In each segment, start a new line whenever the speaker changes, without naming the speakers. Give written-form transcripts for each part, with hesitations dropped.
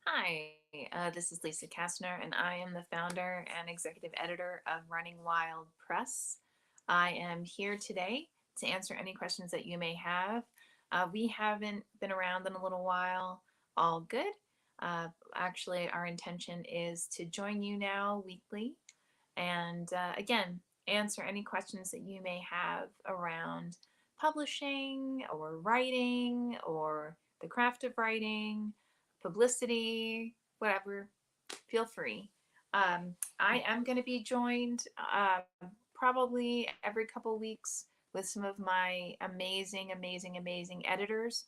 Hi, this is Lisa Kastner, and I am the founder and executive editor of Running Wild Press. I am here today to answer any questions that you may have. We haven't been around in a little while. All good. Actually, our intention is to join you now weekly and again, answer any questions that you may have around publishing or writing or the craft of writing, publicity, whatever. Feel free. I am going to be joined probably every couple weeks with some of my amazing editors.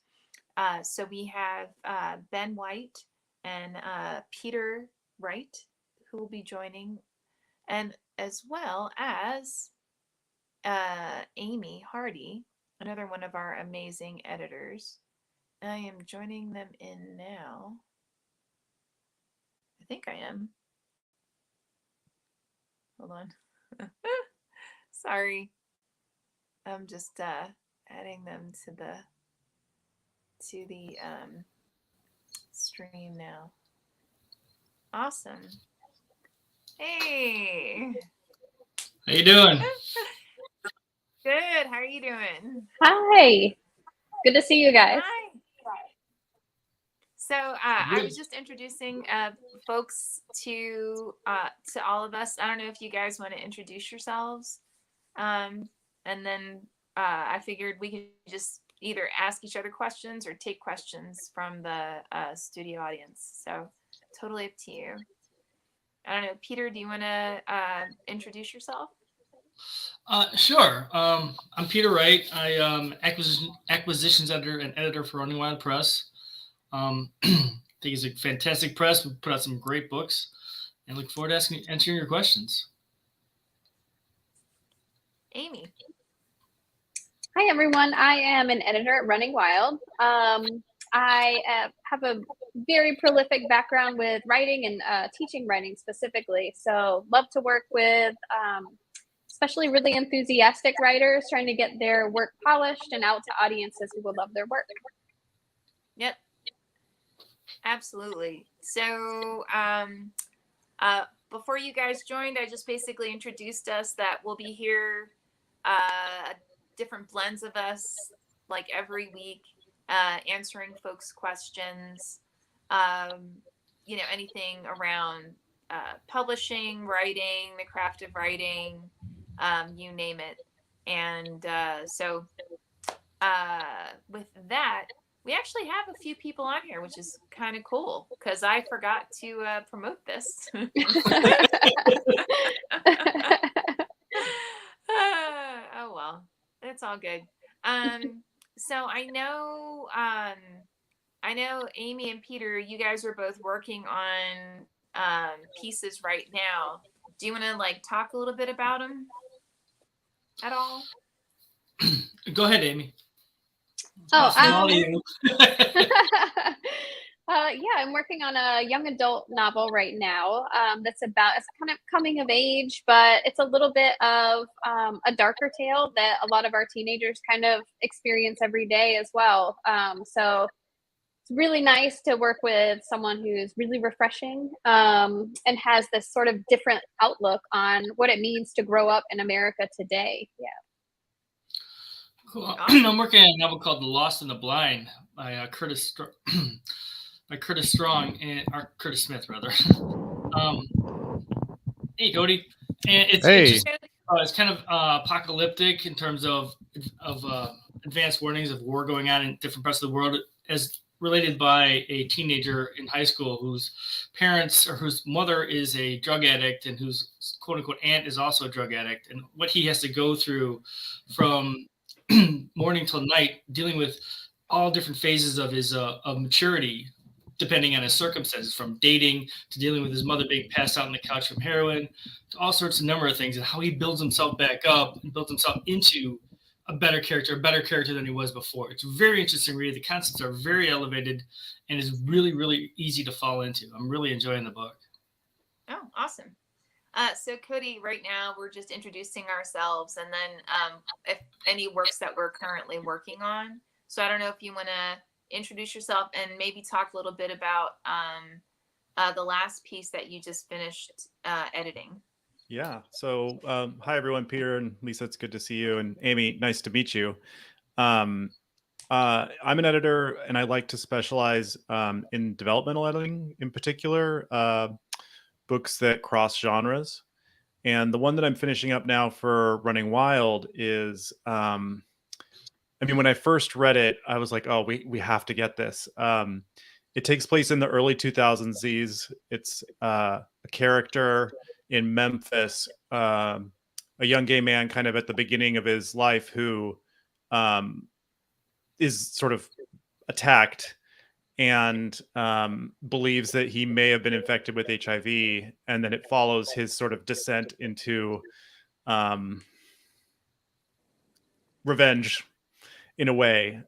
So we have Ben White and Peter Wright who will be joining, and as well as Amy Hardy, another one of our amazing editors. I am joining them in now. I think I am. Hold on. Sorry. I'm just adding them to the stream now. Awesome. Hey.
How you doing?
Good. How are you doing?
Hi. Good to see you guys.
Hi. So I was just introducing folks to all of us. I don't know if you guys want to introduce yourselves, and then I figured we could just either ask each other questions or take questions from the studio audience. So totally up to you. I don't know, Peter. Do you want to introduce yourself?
Sure. I'm Peter Wright. I acquisitions editor and editor for Running Wild Press. I think it's a fantastic press. We put out some great books, and look forward to answering your questions.
Amy.
Hi, everyone. I am an editor at Running Wild. I have a very prolific background with writing and teaching writing specifically. So love to work with especially really enthusiastic writers trying to get their work polished and out to audiences who will love their work.
Yep. Absolutely. So before you guys joined, I just basically introduced us that we'll be here, different blends of us, like every week, answering folks' questions, anything around publishing, writing, the craft of writing, you name it. And so with that, we actually have a few people on here, which is kind of cool because I forgot to promote this. Oh well, it's all good. So I know Amy and Peter, you guys are both working on pieces right now. Do you want to like talk a little bit about them at all?
Go ahead, Amy.
Oh, I'm working on a young adult novel right now. It's kind of coming of age, but it's a little bit of a darker tale that a lot of our teenagers kind of experience every day as well. So it's really nice to work with someone who's really refreshing and has this sort of different outlook on what it means to grow up in America today. Yeah.
Cool. I'm working on a novel called "The Lost and the Blind" by Curtis Strong and Curtis Smith, rather. Hey, Cody. And it's kind of apocalyptic in terms of advanced warnings of war going on in different parts of the world, as related by a teenager in high school whose parents or whose mother is a drug addict and whose quote unquote aunt is also a drug addict, and what he has to go through from morning till night, dealing with all different phases of his of maturity, depending on his circumstances, from dating to dealing with his mother being passed out on the couch from heroin, to all sorts of number of things, and how he builds himself back up and builds himself into a better character than he was before. It's a very interesting read. The concepts are very elevated and is really, really easy to fall into. I'm really enjoying the book.
Oh, awesome. So Cody, right now we're just introducing ourselves, and then if any works that we're currently working on. So I don't know if you want to introduce yourself and maybe talk a little bit about the last piece that you just finished editing.
Yeah. So, hi everyone, Peter and Lisa. It's good to see you, and Amy. Nice to meet you. Um, I'm an editor, and I like to specialize in developmental editing, in particular, books that cross genres. And the one that I'm finishing up now for Running Wild is, I mean, when I first read it, I was like, "Oh, we have to get this." It takes place in the early 2000s. It's a character in Memphis, a young gay man, kind of at the beginning of his life, who um, is sort of attacked and believes that he may have been infected with HIV, and then it follows his sort of descent into um, revenge in a way.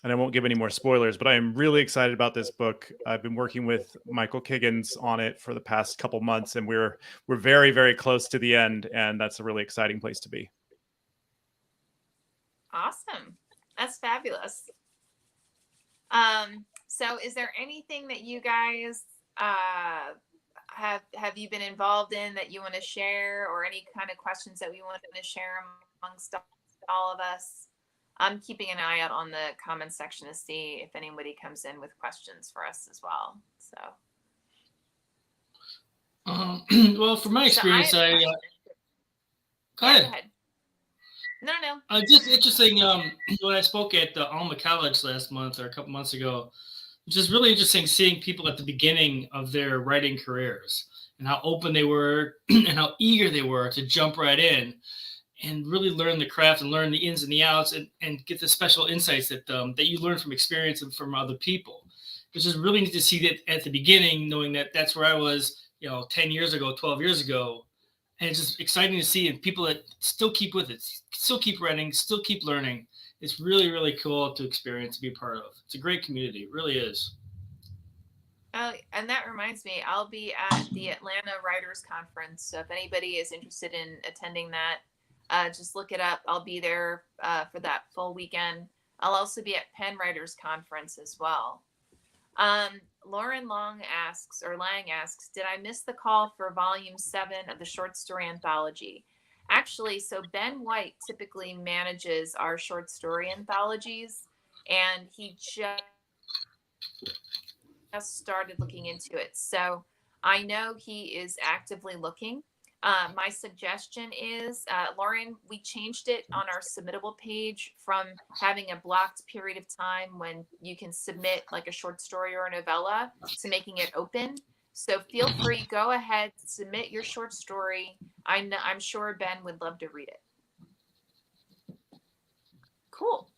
And I won't give any more spoilers, but I am really excited about this book. I've been working with Michael Kiggins on it for the past couple months, and we're very, very close to the end, and that's a really exciting place to be.
Awesome. That's fabulous. So is there anything that you guys have you been involved in that you want to share, or any kind of questions that we want to share amongst all of us? I'm keeping an eye out on the comments section to see if anybody comes in with questions for us as well. So,
well, from my experience,
go ahead.
Go ahead.
No.
Just interesting. When I spoke at the Alma College last month or a couple months ago, which is really interesting seeing people at the beginning of their writing careers and how open they were and how eager they were to jump right in and really learn the craft and learn the ins and the outs and get the special insights that you learn from experience and from other people. It's just really neat to see that at the beginning, knowing that that's where I was, 10 years ago, 12 years ago. And it's just exciting to see, and people that still keep with it, still keep writing, still keep learning. It's really, really cool to experience, to be a part of. It's a great community. It really is.
And that reminds me, I'll be at the Atlanta Writers Conference. So if anybody is interested in attending that, just look it up. I'll be there for that full weekend. I'll also be at Penn Writers Conference as well. Lauren Lang asks, did I miss the call for volume 7 of the short story anthology? Actually, so Ben White typically manages our short story anthologies, and he just started looking into it. So I know he is actively looking. My suggestion is, Lauren, we changed it on our submittable page from having a blocked period of time when you can submit like a short story or a novella to making it open. So feel free, go ahead, submit your short story. I'm sure Ben would love to read it. Cool.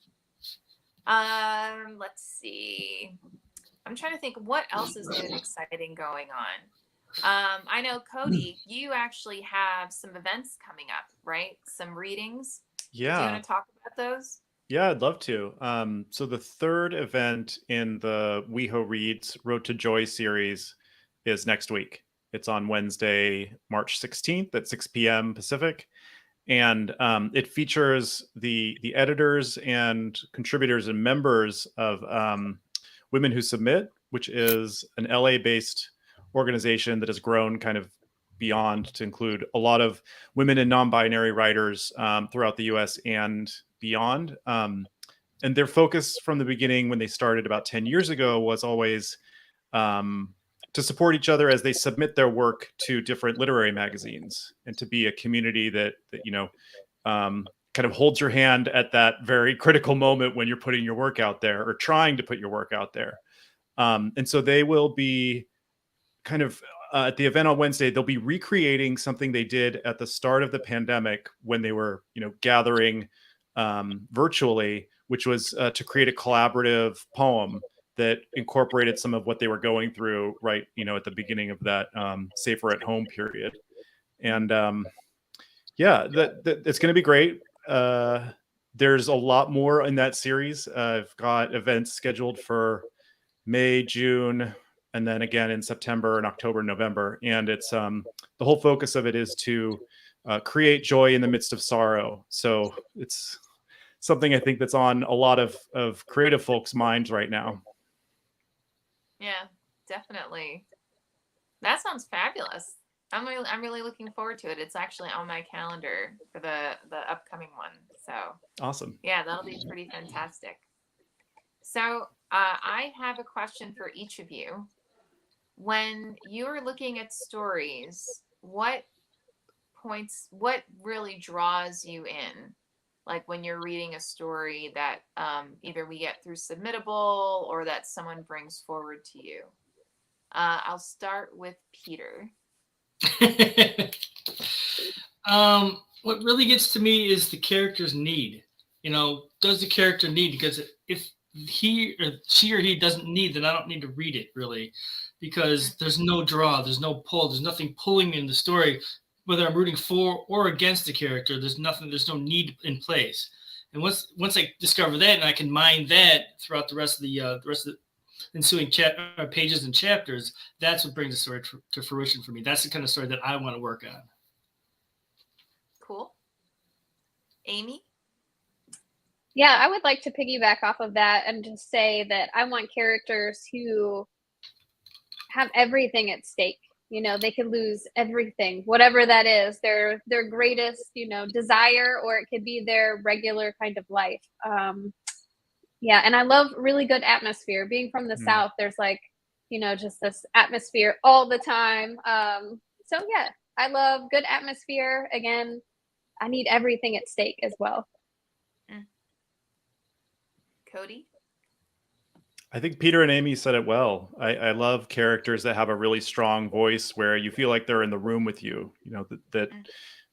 Let's see. I'm trying to think what else is new and exciting going on. I know, Cody, you actually have some events coming up, right? Some readings.
Yeah.
Do you want to talk about those?
Yeah, I'd love to. So the third event in the WeHo Reads Road to Joy series is next week. It's on Wednesday, March 16th at 6 p.m. Pacific. And it features the editors and contributors and members of Women Who Submit, which is an LA-based organization that has grown kind of beyond to include a lot of women and non-binary writers throughout the US and beyond. And their focus from the beginning, when they started about 10 years ago, was always to support each other as they submit their work to different literary magazines, and to be a community that kind of holds your hand at that very critical moment when you're putting your work out there or trying to put your work out there. And so they will be kind of at the event on Wednesday, they'll be recreating something they did at the start of the pandemic when they were, gathering virtually, which was to create a collaborative poem that incorporated some of what they were going through right, at the beginning of that safer at home period. And it's going to be great. There's a lot more in that series. I've got events scheduled for May, June, and then again in September and October, November. And it's the whole focus of it is to create joy in the midst of sorrow. So it's something I think that's on a lot of creative folks' minds right now.
Yeah, definitely. That sounds fabulous. I'm really looking forward to it. It's actually on my calendar for the upcoming one. So
Awesome.
yeah, that'll be pretty fantastic. So I have a question for each of you. When you're looking at stories, what really draws you in? Like when you're reading a story that either we get through Submittable or that someone brings forward to you. I'll start with Peter.
What really gets to me is the character's need. Does the character need? Because if she or he doesn't need, then I don't need to read it really, because there's no draw, there's no pull, there's nothing pulling me in the story, whether I'm rooting for or against the character. There's no need in place. And once I discover that, and I can mine that throughout the rest of the ensuing pages and chapters, that's what brings the story to fruition for me. That's the kind of story that I want to work on.
Cool. Amy?
Yeah, I would like to piggyback off of that and just say that I want characters who have everything at stake. They could lose everything, whatever that is, their greatest, desire, or it could be their regular kind of life. Yeah, and I love really good atmosphere. Being from the South, there's just this atmosphere all the time. So yeah, I love good atmosphere. Again, I need everything at stake as well.
Cody?
I think Peter and Amy said it well. I love characters that have a really strong voice where you feel like they're in the room with you, that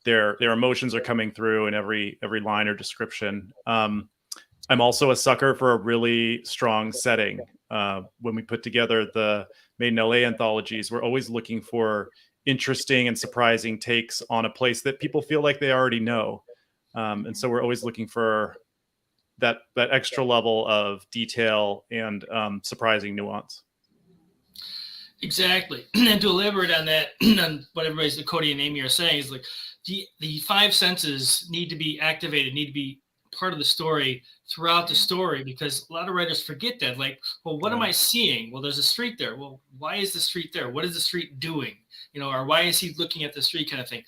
their emotions are coming through in every line or description. I'm also a sucker for a really strong setting. When we put together the Made in LA anthologies, we're always looking for interesting and surprising takes on a place that people feel like they already know. And so we're always looking for that extra level of detail and surprising nuance.
Exactly. And to elaborate on that, on what Cody and Amy are saying, is like the five senses need to be activated, need to be part of the story throughout the story, because a lot of writers forget that. Like, well, what am I seeing? Well, there's a street there. Well, why is the street there? What is the street doing? Or why is he looking at the street, kind of thing.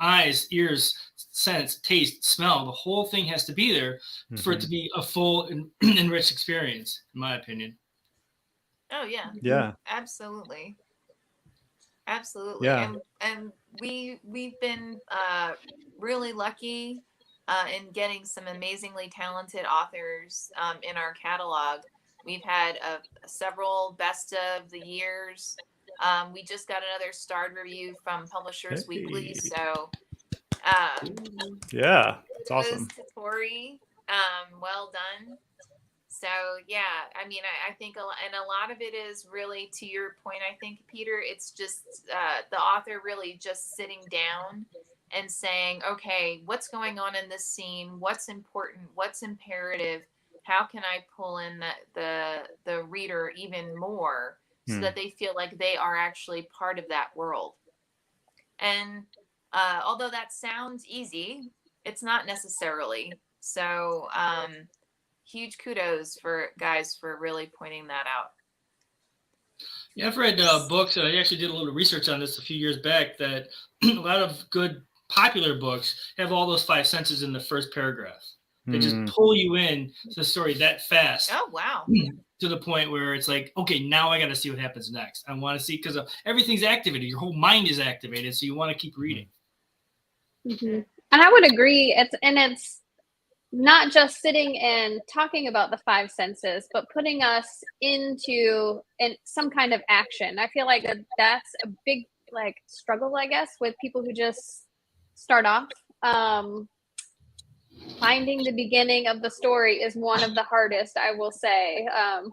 Eyes, ears, sense, taste, smell, the whole thing has to be there for it to be a full and enriched experience, in my opinion.
Oh yeah.
Yeah.
Absolutely.
Yeah.
And we've been really lucky in getting some amazingly talented authors in our catalog. We've had several best of the years. We just got another starred review from Publishers Weekly, so
yeah, it's awesome.
To Tori, well done. So yeah, I mean, I think a lot of it is really, to your point, I think, Peter, it's just the author really just sitting down and saying, okay, what's going on in this scene? What's important? What's imperative? How can I pull in the reader even more so that they feel like they are actually part of that world? And although that sounds easy, it's not necessarily. So huge kudos for guys for really pointing that out.
Yeah, I've read books, and I actually did a little research on this a few years back, that a lot of good popular books have all those five senses in the first paragraph. They just pull you in to the story that fast.
Oh, wow.
To the point where it's like, okay, now I got to see what happens next. I want to see, because everything's activated. Your whole mind is activated, so you want to keep reading.
And I would agree. It's not just sitting and talking about the five senses, but putting us into some kind of action. I feel like that's a big struggle, I guess, with people who just start off. Finding the beginning of the story is one of the hardest, I will say,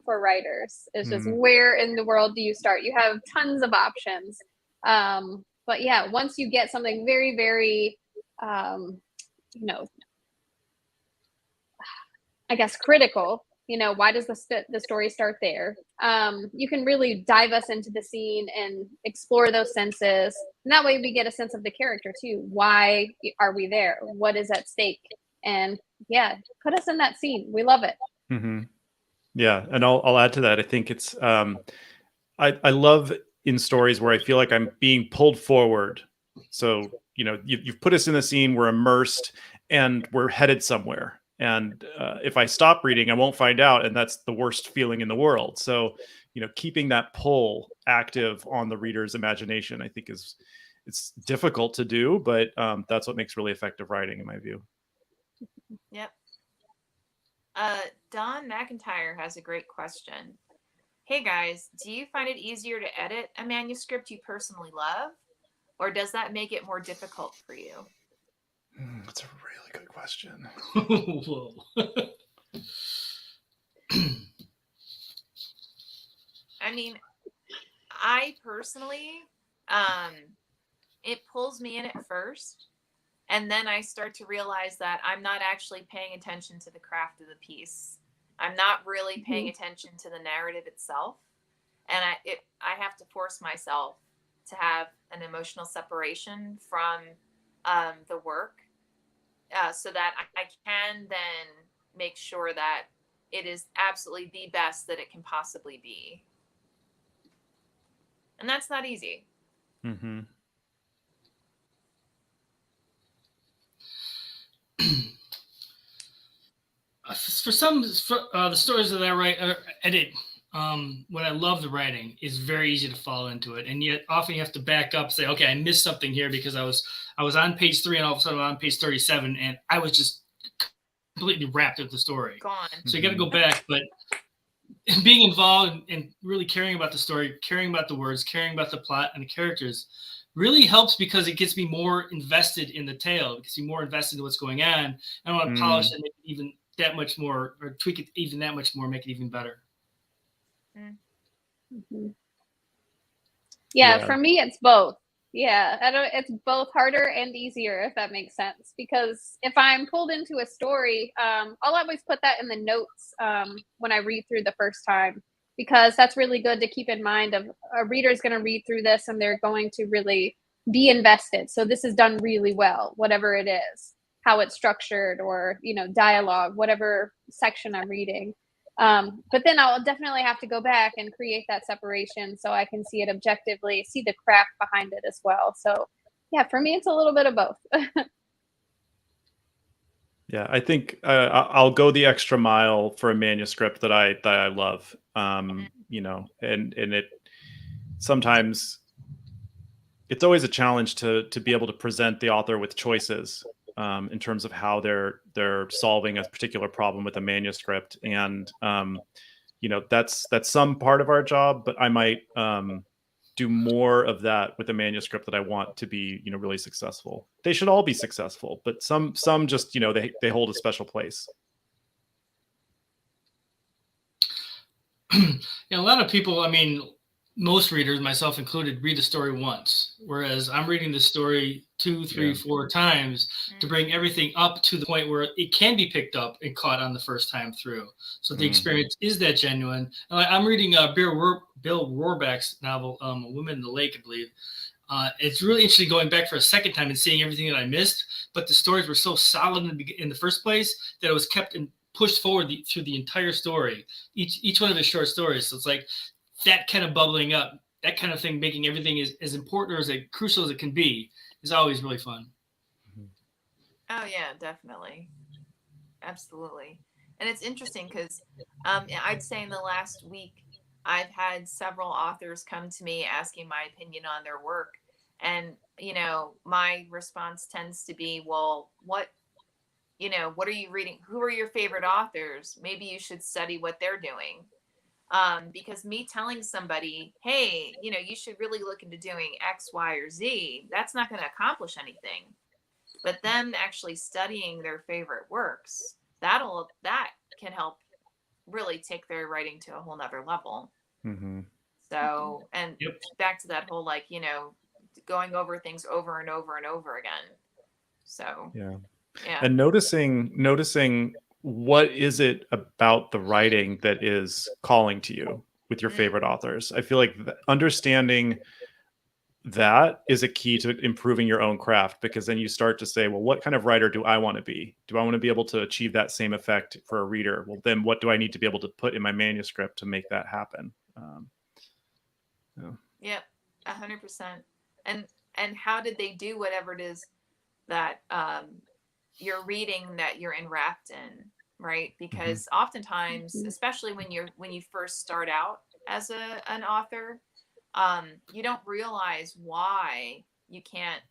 for writers. It's just, where in the world do you start? You have tons of options. But yeah, once you get something very, very, I guess critical, why does the story start there? You can really dive us into the scene and explore those senses. And that way we get a sense of the character too. Why are we there? What is at stake? And yeah, put us in that scene. We love it.
Yeah, and I'll add to that. I think it's I love in stories where I feel like I'm being pulled forward. So, you know, you've put us in the scene, we're immersed, and we're headed somewhere. And if I stop reading, I won't find out, and that's the worst feeling in the world. So, you know, keeping that pull active on the reader's imagination, I think it's difficult to do, but that's what makes really effective writing, in my view.
Yep. Don McIntyre has a great question. Hey guys, do you find it easier to edit a manuscript you personally love, or does that make it more difficult for you?
That's a really good question.
Whoa.
I mean, I personally, it pulls me in at first, and then I start to realize that I'm not actually paying attention to the craft of the piece. I'm not really paying attention to the narrative itself, and I have to force myself to have an emotional separation from the work, so that I can then make sure that it is absolutely the best that it can possibly be. And that's not easy.
Mm-hmm.
For the stories that I write or edit, when I love the writing, it's very easy to fall into it, and yet often you have to back up, say, okay, I missed something here because I was on page 3, and all of a sudden I'm on page 37, and I was just completely wrapped with the story.
Gone.
So you got to go back, but being involved and really caring about the story, caring about the words, caring about the plot and the characters really helps, because it gets me more invested in the tale. It gets me more invested in what's going on. I want to polish it, make it even that much more, or tweak it even that much more, make it even better.
Yeah, for me, it's both. Yeah, it's both harder and easier, if that makes sense. Because if I'm pulled into a story, I'll always put that in the notes when I read through the first time, because that's really good to keep in mind. Of a reader's going to read through this and they're going to really be invested. So this is done really well, whatever it is, how it's structured, or dialogue, whatever section I'm reading. But then I'll definitely have to go back and create that separation so I can see it objectively, see the craft behind it as well. So yeah, for me, it's a little bit of both.
Yeah, I think I'll go the extra mile for a manuscript that I love. You know, and it sometimes it's always a challenge to be able to present the author with choices in terms of how they're solving a particular problem with a manuscript, and you know, that's some part of our job, but I might do more of that with a manuscript that I want to be, you know, really successful. They should all be successful, but some just, you know, they hold a special place.
Yeah, a lot of people, I mean, most readers, myself included, read the story once, whereas I'm reading the story 2, 3, 4 times to bring everything up to the point where it can be picked up and caught on the first time through. So the experience is that genuine. And I'm reading Bill Rohrback's novel, A Woman in the Lake, I believe. It's really interesting going back for a second time and seeing everything that I missed, but the stories were so solid in the first place that it was kept and pushed forward through the entire story, each one of his short stories. So it's like that kind of bubbling up, that kind of thing, making everything as important or as crucial as it can be, is always really fun.
Oh yeah, definitely. Absolutely. And it's interesting because I'd say in the last week, I've had several authors come to me asking my opinion on their work. And, you know, my response tends to be, well, what are you reading? Who are your favorite authors? Maybe you should study what they're doing. Because me telling somebody, hey, you know, you should really look into doing X, Y, or Z, that's not going to accomplish anything. But them actually studying their favorite works, that can help really take their writing to a whole nother level. So, and back to that whole, like, you know, going over things over and over and over again. So
yeah.
Yeah.
And noticing what is it about the writing that is calling to you with your favorite authors. I feel like understanding that is a key to improving your own craft, because then you start to say, well, what kind of writer do I want to be? Do I want to be able to achieve that same effect for a reader? Well, then what do I need to be able to put in my manuscript to make that happen?
Yep, 100%. And how did they do whatever it is that you're reading that you're enwrapped in, right? Because oftentimes, especially when you first start out as an author, you don't realize why you can't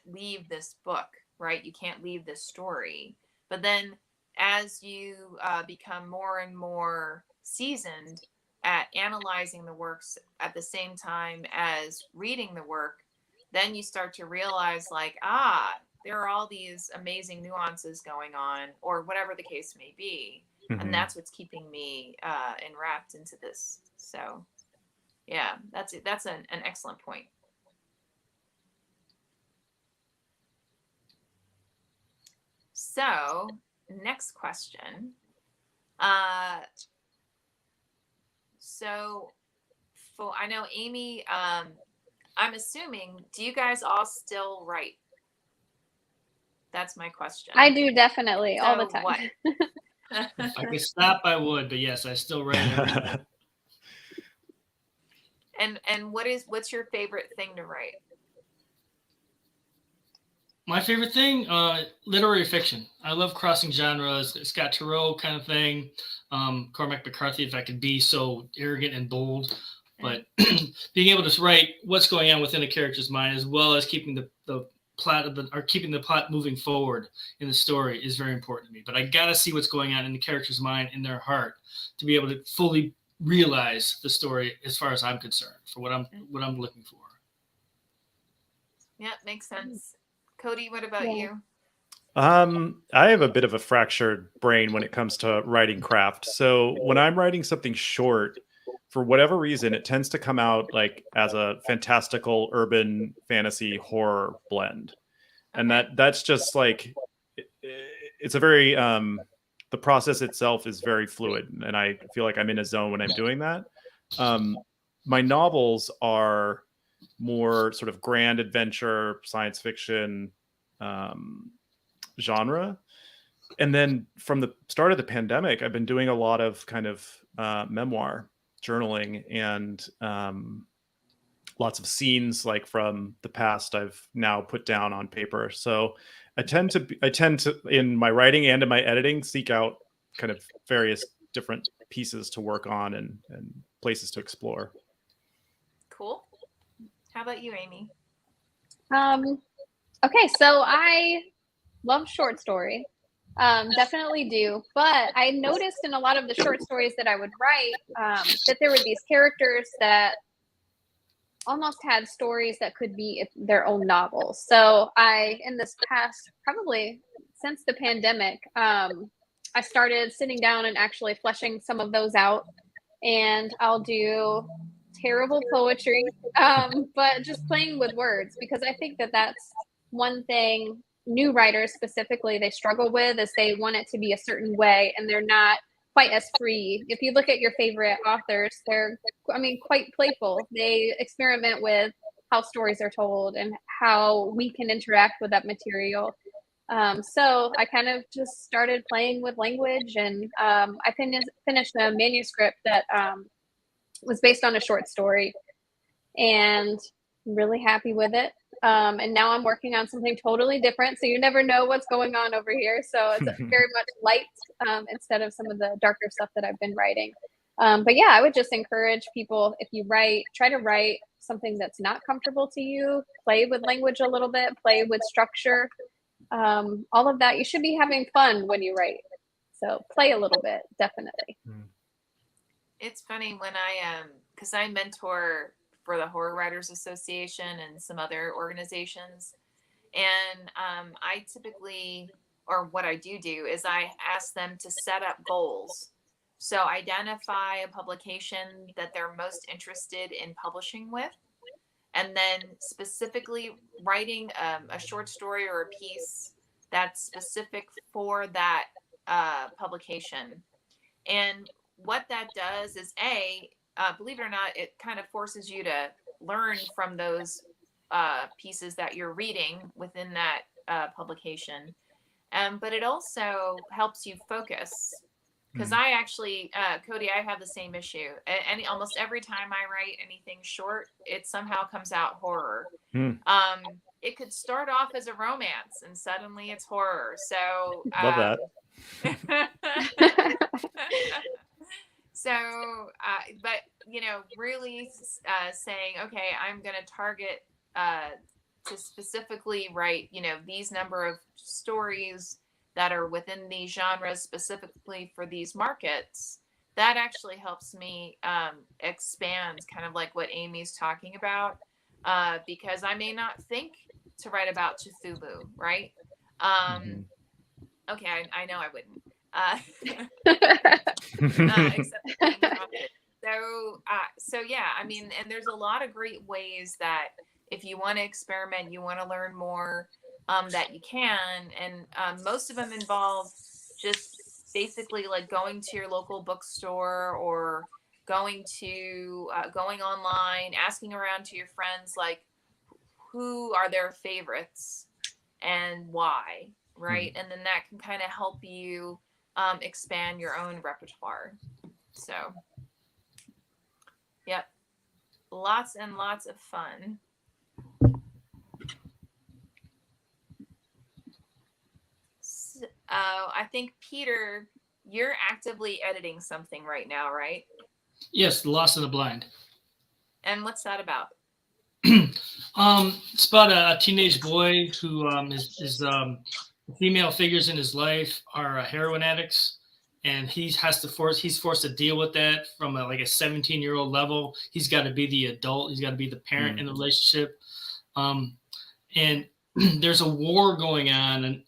leave this book, right? You can't leave this story. But then as you become more and more seasoned at analyzing the works at the same time as reading the work, then you start to realize, like, there are all these amazing nuances going on, or whatever the case may be. And that's what's keeping me enwrapped into this. So yeah, that's an excellent point. So next question. So I know Amy, I'm assuming, do you guys all still write? That's my question.
I do, definitely, all the time.
What?
If I could stop, I would, but yes, I still write every day.
And what's your favorite thing to write?
My favorite thing, literary fiction. I love crossing genres. Scott Turow kind of thing. Cormac McCarthy, if I could be so arrogant and bold. But being able to write what's going on within a character's mind, as well as keeping the plot keeping the plot moving forward in the story, is very important to me. But I gotta see what's going on in the character's mind, in their heart, to be able to fully realize the story, as far as I'm concerned, for what I'm looking for.
Yeah, makes sense. Cody, what about you?
I have a bit of a fractured brain when it comes to writing craft. So when I'm writing something short, for whatever reason, it tends to come out like as a fantastical urban fantasy horror blend. And that's just like, it's a very, the process itself is very fluid. And I feel like I'm in a zone when I'm doing that. My novels are more sort of grand adventure, science fiction genre. And then from the start of the pandemic, I've been doing a lot of kind of memoir journaling, and lots of scenes like from the past I've now put down on paper. So I tend to in my writing and in my editing seek out kind of various different pieces to work on and places to explore.
Cool. How about you, Amy?
Okay, so I love short story. Definitely do. But I noticed in a lot of the short stories that I would write that there were these characters that almost had stories that could be their own novels. So in this past, probably since the pandemic, I started sitting down and actually fleshing some of those out. And I'll do terrible poetry, but just playing with words, because I think that that's one thing new writers specifically they struggle with, is they want it to be a certain way and they're not quite as free. If you look at your favorite authors, they're quite playful. They experiment with how stories are told and how we can interact with that material. So I kind of just started playing with language, and I finished a manuscript that was based on a short story, and I'm really happy with it. And now I'm working on something totally different. So you never know what's going on over here. So it's very much light instead of some of the darker stuff that I've been writing. But yeah, I would just encourage people, if you write, try to write something that's not comfortable to you. Play with language a little bit, play with structure, all of that. You should be having fun when you write. So play a little bit, definitely.
It's funny when because I mentor for the Horror Writers Association and some other organizations. And I typically, or what I do is I ask them to set up goals. So identify a publication that they're most interested in publishing with, and then specifically writing a short story or a piece that's specific for that publication. And what that does is believe it or not, it kind of forces you to learn from those pieces that you're reading within that publication. But it also helps you focus. Because I actually, Cody, I have the same issue. Almost every time I write anything short, it somehow comes out horror. It could start off as a romance and suddenly it's horror. So
love that.
So, but really saying, okay, I'm going to target to specifically write, these number of stories that are within these genres specifically for these markets. That actually helps me expand, kind of like what Amy's talking about, because I may not think to write about Cthulhu, right? Okay, I know I wouldn't. Except so yeah, I mean, and there's a lot of great ways that if you want to experiment, you want to learn more, that you can, and most of them involve just basically like going to your local bookstore or going online, asking around to your friends, like who are their favorites and why, right? And then that can kind of help you expand your own repertoire. So, yep, lots and lots of fun. So, I think, Peter, you're actively editing something right now, right?
Yes, The Lost in the Blind.
And what's that about?
It's about a teenage boy who is female figures in his life are heroin addicts, and he's forced to deal with that from like a 17-year-old level. He's got to be the adult. He's got to be the parent in the relationship. And there's a war going on and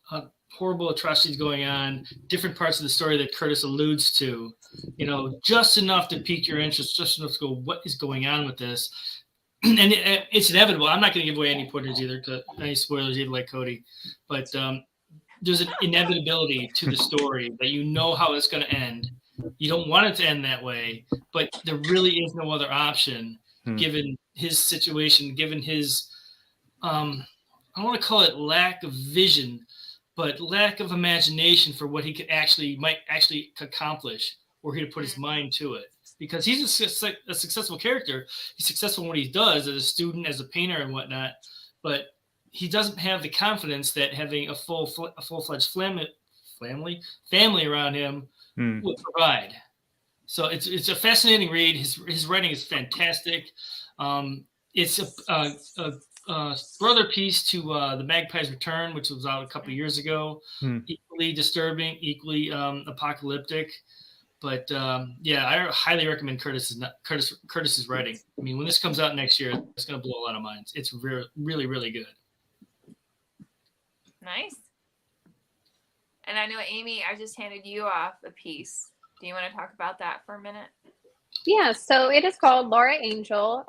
horrible atrocities going on, different parts of the story that Curtis alludes to, just enough to pique your interest, just enough to go, what is going on with this? And it's inevitable. I'm not going to give away any pointers either, any spoilers either, like Cody, but there's an inevitability to the story that how it's going to end. You don't want it to end that way, but there really is no other option given his situation, given his, I don't want to call it lack of vision, but lack of imagination for what he might actually accomplish, or he to put his mind to it. Because he's a successful character. He's successful in what he does as a student, as a painter and whatnot, but he doesn't have the confidence that having a full-fledged family around him would provide. So it's a fascinating read. His writing is fantastic. It's a brother piece to The Magpie's Return, which was out a couple of years ago. Equally disturbing, equally apocalyptic. But I highly recommend Curtis's writing. I mean, when this comes out next year, it's going to blow a lot of minds. It's really, really good.
Nice. And I know, Amy, I just handed you off a piece. Do you want to talk about that for a minute?
Yeah, so it is called Laura Angel.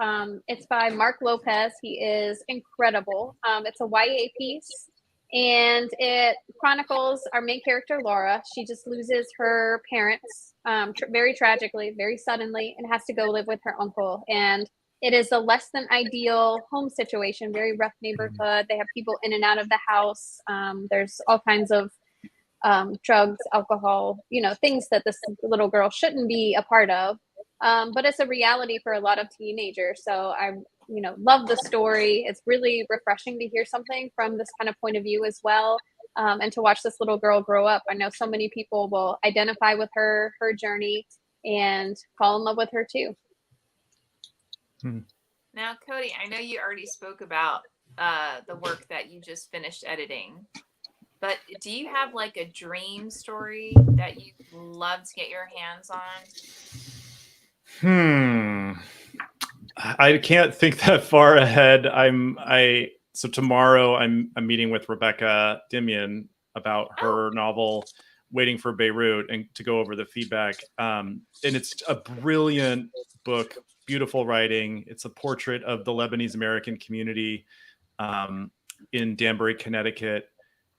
It's by Mark Lopez. He is incredible. It's a YA piece, and it chronicles our main character, Laura. She just loses her parents very tragically, very suddenly, and has to go live with her uncle. And it is a less than ideal home situation, very rough neighborhood. They have people in and out of the house. There's all kinds of drugs, alcohol, things that this little girl shouldn't be a part of. But it's a reality for a lot of teenagers. So I, love the story. It's really refreshing to hear something from this kind of point of view as well. And to watch this little girl grow up. I know so many people will identify with her journey, and fall in love with her too.
Now, Cody, I know you already spoke about the work that you just finished editing, but do you have like a dream story that you love to get your hands on?
I can't think that far ahead. So tomorrow I'm meeting with Rebecca Dimian about her novel Waiting for Beirut, and to go over the feedback. And it's a brilliant book, beautiful writing. It's a portrait of the Lebanese American community in Danbury, Connecticut.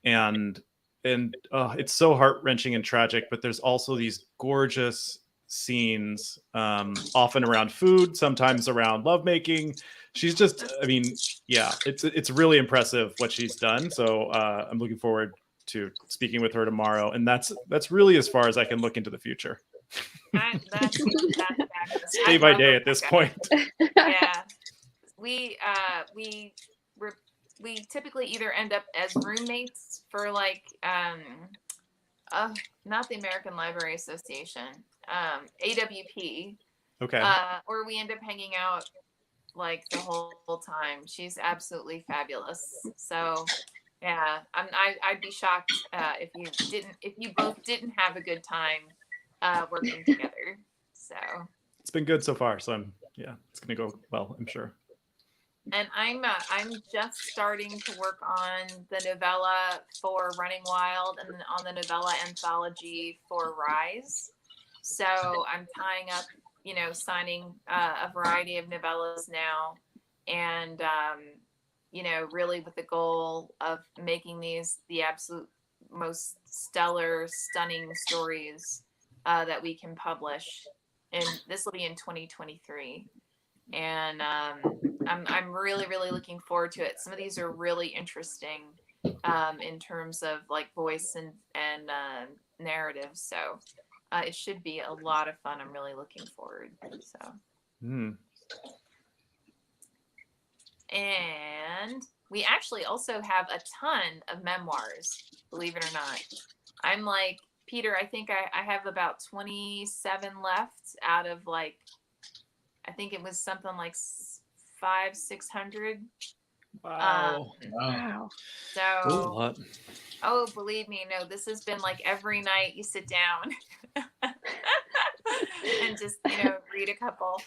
And it's so heart-wrenching and tragic, but there's also these gorgeous scenes, often around food, sometimes around lovemaking. She's just, I mean, yeah, it's really impressive what she's done. So I'm looking forward to speaking with her tomorrow. And that's really as far as I can look into the future.
That's fabulous.
Day by day at this point.
Yeah, we typically either end up as roommates for like not the American Library Association, AWP.
Okay.
Or we end up hanging out like the whole time. She's absolutely fabulous. So yeah, I'd be shocked if you both didn't have a good time working together. So
it's been good so far. So it's gonna go well, I'm sure.
And I'm just starting to work on the novella for Running Wild and then on the novella anthology for RIZE. So I'm tying up, signing a variety of novellas now, and really with the goal of making these the absolute most stellar, stunning stories that we can publish. And this will be in 2023. And I'm really, really looking forward to it. Some of these are really interesting in terms of like voice and narrative. So it should be a lot of fun. I'm really looking forward. So. And we actually also have a ton of memoirs, believe it or not. I'm like, Peter, I think I have about 27 left out of like, I think it was something like 500-600.
Wow.
Wow.
So, oh, believe me, no, this has been like every night you sit down and just, read a couple.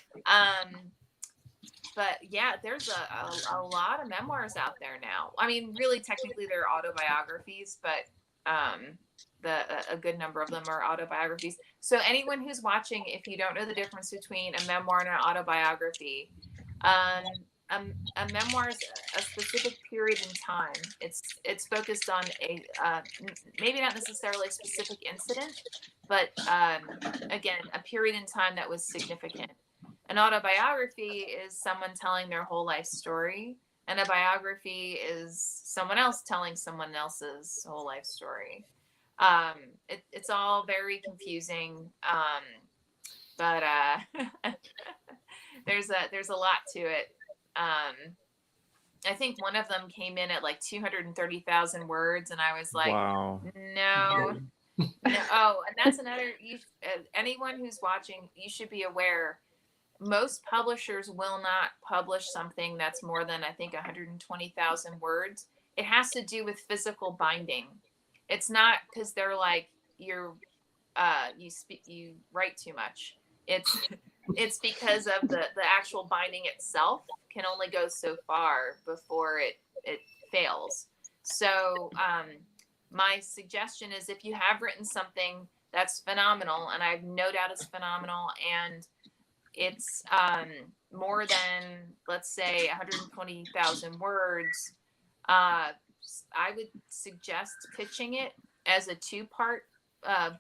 But yeah, there's a lot of memoirs out there now. I mean, really, technically they're autobiographies, but a good number of them are autobiographies. So anyone who's watching, if you don't know the difference between a memoir and an autobiography, a memoir is a specific period in time. It's focused on a maybe not necessarily a specific incident, but again, a period in time that was significant. An autobiography is someone telling their whole life story, and a biography is someone else telling someone else's whole life story. It's all very confusing, but there's a lot to it. I think one of them came in at like 230,000 words, and I was like,
wow.
No. Oh, and that's another. Anyone who's watching, you should be aware. Most publishers will not publish something that's more than, I think, 120,000 words. It has to do with physical binding. It's not because they're like you write too much. It's because of the actual binding itself can only go so far before it fails. So my suggestion is, if you have written something that's phenomenal, and I have no doubt it's phenomenal, and it's more than, let's say, 120,000 words, I would suggest pitching it as a 2-part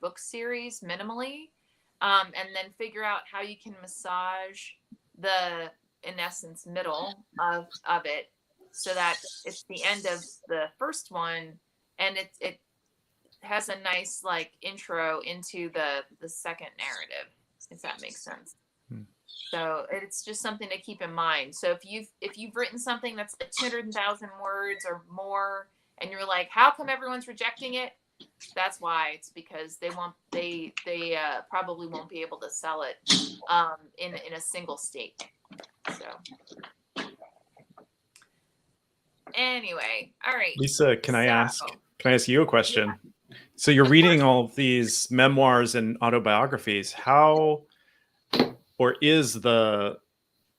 book series minimally, and then figure out how you can massage the, in essence, middle of it, so that it's the end of the first one, and it has a nice like intro into the second narrative, if that makes sense. So it's just something to keep in mind. So if you've written something that's like 200,000 words or more, and you're like, how come everyone's rejecting it? That's why. It's because they probably won't be able to sell it in a single state. So anyway, all right.
Lisa, can I ask you a question? Yeah. So you're reading all of these memoirs and autobiographies. How or is the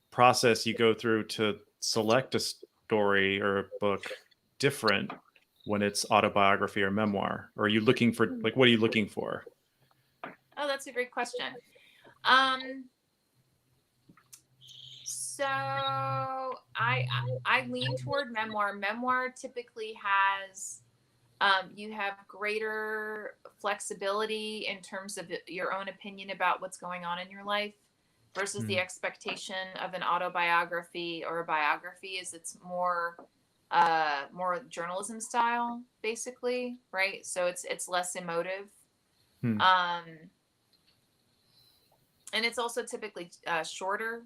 process you go through to select a story or a book different when it's autobiography or memoir? Or are you looking for, like, what are you looking for?
Oh, that's a great question. So I lean toward memoir. Memoir typically has You have greater flexibility in terms of your own opinion about what's going on in your life versus the expectation of an autobiography or a biography is it's more journalism style, basically, right? So it's less emotive. And it's also typically shorter.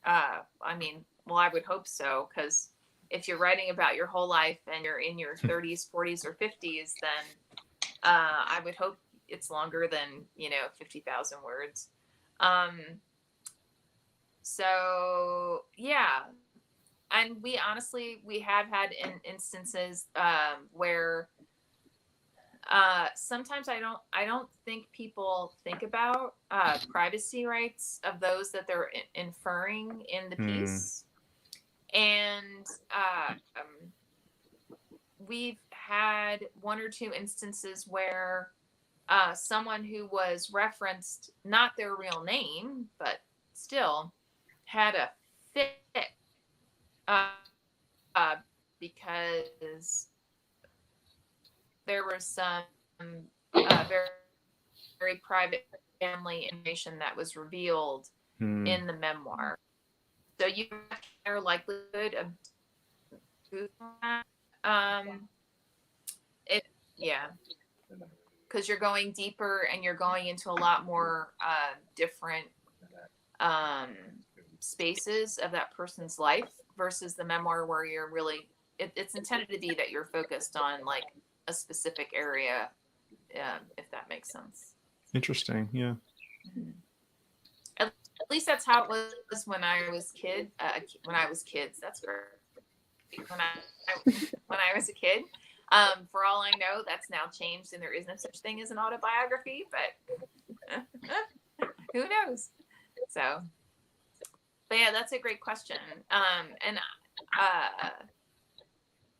I mean, well, I would hope so, because if you're writing about your whole life and you're in your 30s, 40s, or 50s, then I would hope it's longer than 50,000 words. So yeah, and we have had instances where sometimes I don't think people think about privacy rights of those that they're inferring in the piece. And we've had one or two instances where someone who was referenced, not their real name, but still had a fit because there was some very, very private family information that was revealed in the memoir. So you have a higher likelihood of doing that. Because you're going deeper and you're going into a lot more different spaces of that person's life versus the memoir where you're really, it's intended to be that you're focused on like a specific area, if that makes sense.
Interesting. Yeah.
At least that's how it was when I was kids. That's right. When I was a kid. For all I know, that's now changed and there is no such thing as an autobiography, but who knows? So, but yeah, that's a great question. And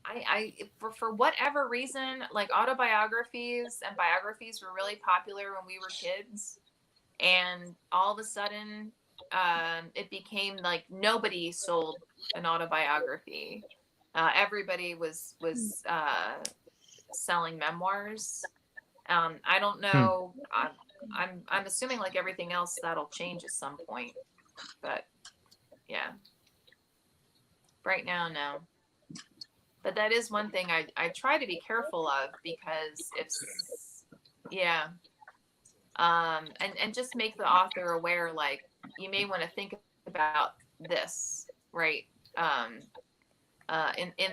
I for whatever reason, like autobiographies and biographies were really popular when we were kids, and all of a sudden, it became like nobody sold an autobiography. Everybody was selling memoirs. I don't know. I'm assuming like everything else that'll change at some point, but yeah. Right now, no. But that is one thing I try to be careful of, because and just make the author aware, like, you may want to think about this, right? In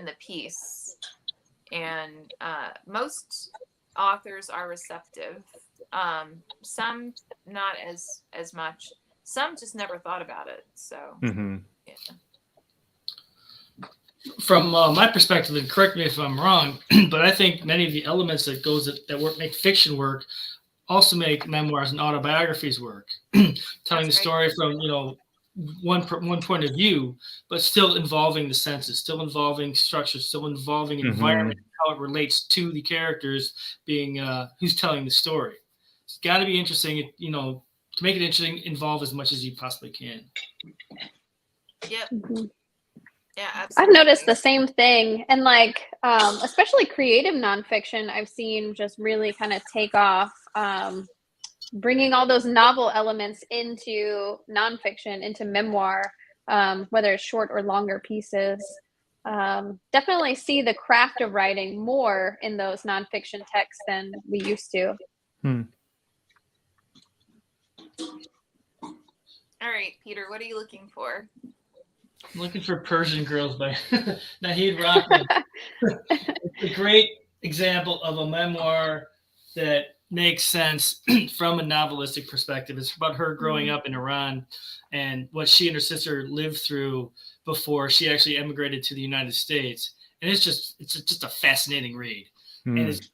the piece. And most authors are receptive. Some not as much. Some just never thought about it. So yeah.
From my perspective, and correct me if I'm wrong, but I think many of the elements that make fiction work also make memoirs and autobiographies work. Telling the story from one point of view, but still involving the senses, still involving structure, still involving environment, how it relates to the characters being who's telling the story. It's got to be interesting, to make it interesting, involve as much as you possibly can.
Yep. Yeah, absolutely.
I've noticed the same thing. And like, especially creative nonfiction, I've seen just really kind of take off, bringing all those novel elements into nonfiction, into memoir, whether it's short or longer pieces. Definitely see the craft of writing more in those nonfiction texts than we used to.
All right, Peter, what are you looking for?
I'm looking for Persian Girls by Nahid Rahman. It's a great example of a memoir that makes sense from a novelistic perspective. It's about her growing up in Iran and what she and her sister lived through before she actually emigrated to the United States. And it's just a fascinating read. And it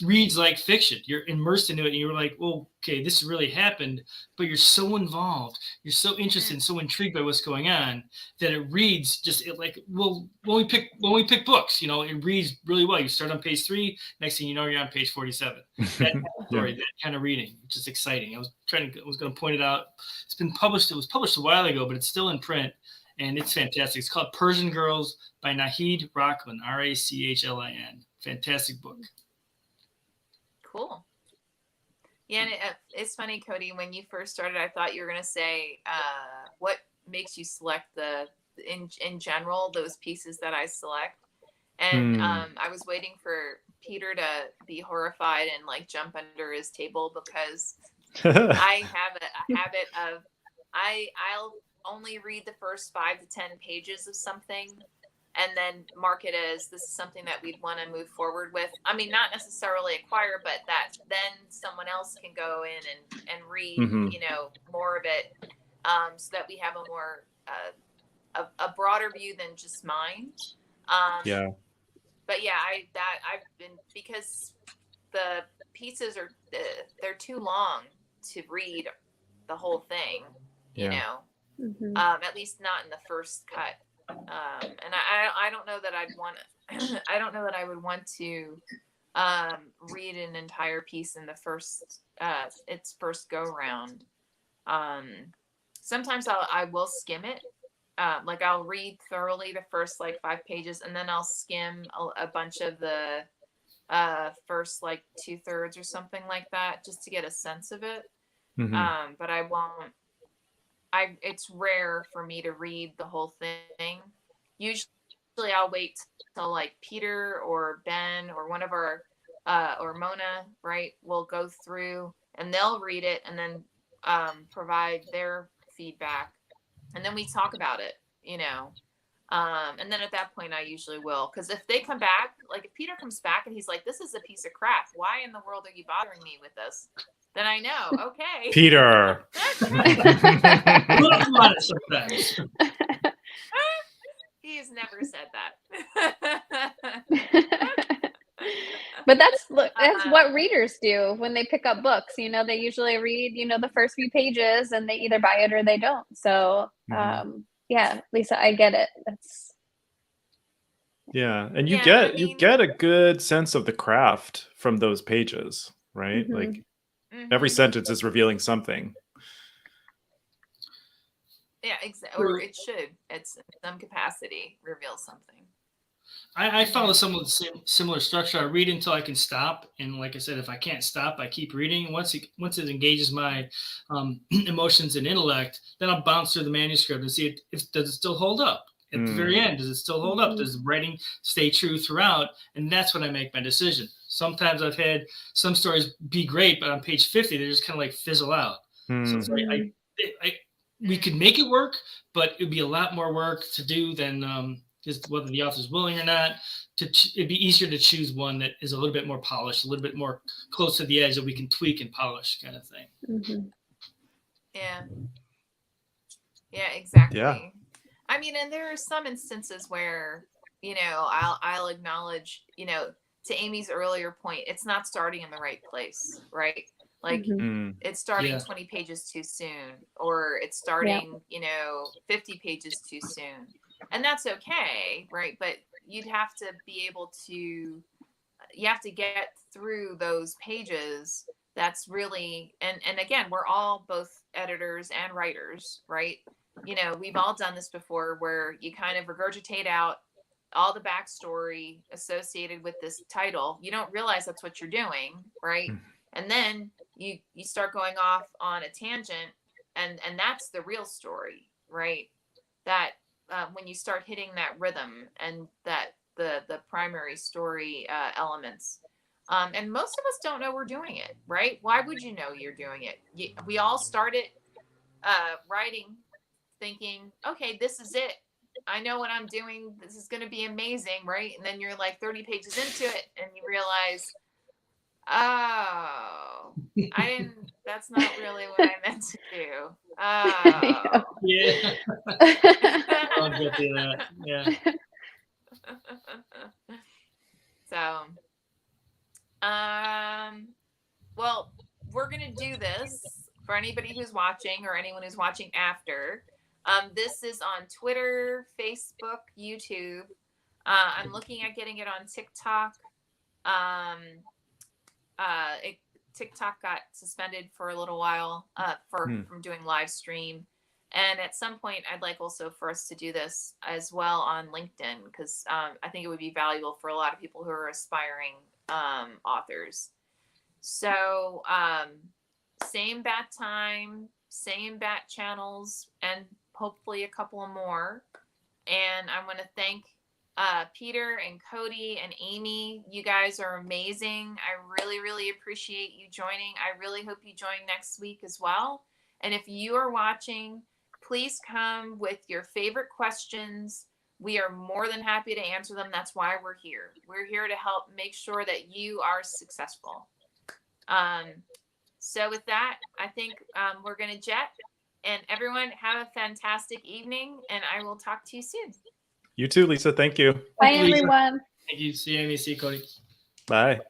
reads like fiction. You're immersed into it, and you're like, well, okay, this really happened, but you're so involved, you're so interested, so intrigued by what's going on that it reads when we pick books, it reads really well. You start on page 3, next thing you know, you're on page 47. That kind of story, that kind of reading, which is exciting. I was going to point it out. It's been published. It was published a while ago, but it's still in print, and it's fantastic. It's called Persian Girls by Nahid Rahman, Rachlin. fantastic book.
Cool. Yeah, and it's funny, Cody, when you first started, I thought you were going to say what makes you select in general, those pieces that I select. And I was waiting for Peter to be horrified and like jump under his table, because I have a habit of I'll only read the first 5 to 10 pages of something and then mark it as this is something that we'd want to move forward with. I mean, not necessarily acquire, but that then someone else can go in and read, you know, more of it, so that we have a more a broader view than just mine.
Yeah.
But yeah, I've been, because the pieces are they're too long to read the whole thing, you know, at least not in the first cut. And I don't know that I'd want I don't know that I would want to read an entire piece in the first its first go round. Sometimes I will skim it. Like I'll read thoroughly the first like 5 pages, and then I'll skim a bunch of the first like 2/3 or something like that, just to get a sense of it. But I won't. It's rare for me to read the whole thing. Usually I'll wait till like Peter or Ben or one of our or Mona, right, will go through and they'll read it and then provide their feedback, and then we talk about it, you know. And then at that point I usually will, because if they come back, like if Peter comes back and he's like, this is a piece of crap, why in the world are you bothering me with this? Then I know, okay.
Peter.
He has never said that.
But that's what readers do when they pick up books. You know, they usually read, you know, the first few pages and they either buy it or they don't. So, yeah, Lisa, I get it. That's
and you get a good sense of the craft from those pages, right? Like every sentence is revealing something.
Yeah, exactly. Or it should, at some capacity, reveal something.
I follow some of the similar structure. I read until I can stop, and like I said, if I can't stop, I keep reading. Once it engages my emotions and intellect, then I'll bounce through the manuscript and see if does it still hold up at the very end. Does it still hold up? Does the writing stay true throughout? And that's when I make my decision. Sometimes I've had some stories be great, but on page 50 they just kind of like fizzle out. So it's like we could make it work, but it'd be a lot more work to do than just whether the author's willing or not. It'd be easier to choose one that is a little bit more polished, a little bit more close to the edge that we can tweak and polish, kind of thing.
Yeah, exactly.
Yeah.
I mean, and there are some instances where, you know, I'll acknowledge, you know, to Amy's earlier point, it's not starting in the right place, right? Like it's starting 20 pages too soon, or it's starting, you know, 50 pages too soon. And that's okay, right? But you'd have to be able to, you have to get through those pages. That's really, and again, we're all both editors and writers, right? You know, we've all done this before, where you kind of regurgitate out all the backstory associated with this title. You don't realize that's what you're doing, right? And then you start going off on a tangent, and that's the real story, right? That when you start hitting that rhythm and that the primary story elements, and most of us don't know we're doing it, right? Why would you know you're doing it? We all started writing thinking, okay, this is it. I know what I'm doing. This is going to be amazing, right? And then you're like 30 pages into it and you realize, oh, that's not really what I meant to do. Oh.
Yeah. I'll get to that. Yeah.
So, well, we're going to do this for anybody who's watching or anyone who's watching after. This is on Twitter, Facebook, YouTube. I'm looking at getting it on TikTok. TikTok got suspended for a little while from doing live stream, And at some point, I'd like also for us to do this as well on LinkedIn, because I think it would be valuable for a lot of people who are aspiring authors. So same bat time, same bat channels, and hopefully a couple more. And I want to thank Peter and Cody and Amy. You guys are amazing. I really, really appreciate you joining. I really hope you join next week as well. And if you are watching, please come with your favorite questions. We are more than happy to answer them. That's why we're here. We're here to help make sure that you are successful. So with that, I think we're going to jet. And everyone, have a fantastic evening, and I will talk to you soon.
You too, Lisa. Thank you.
Bye, everyone.
Thank you. See you, Amy. See you, Cody.
Bye.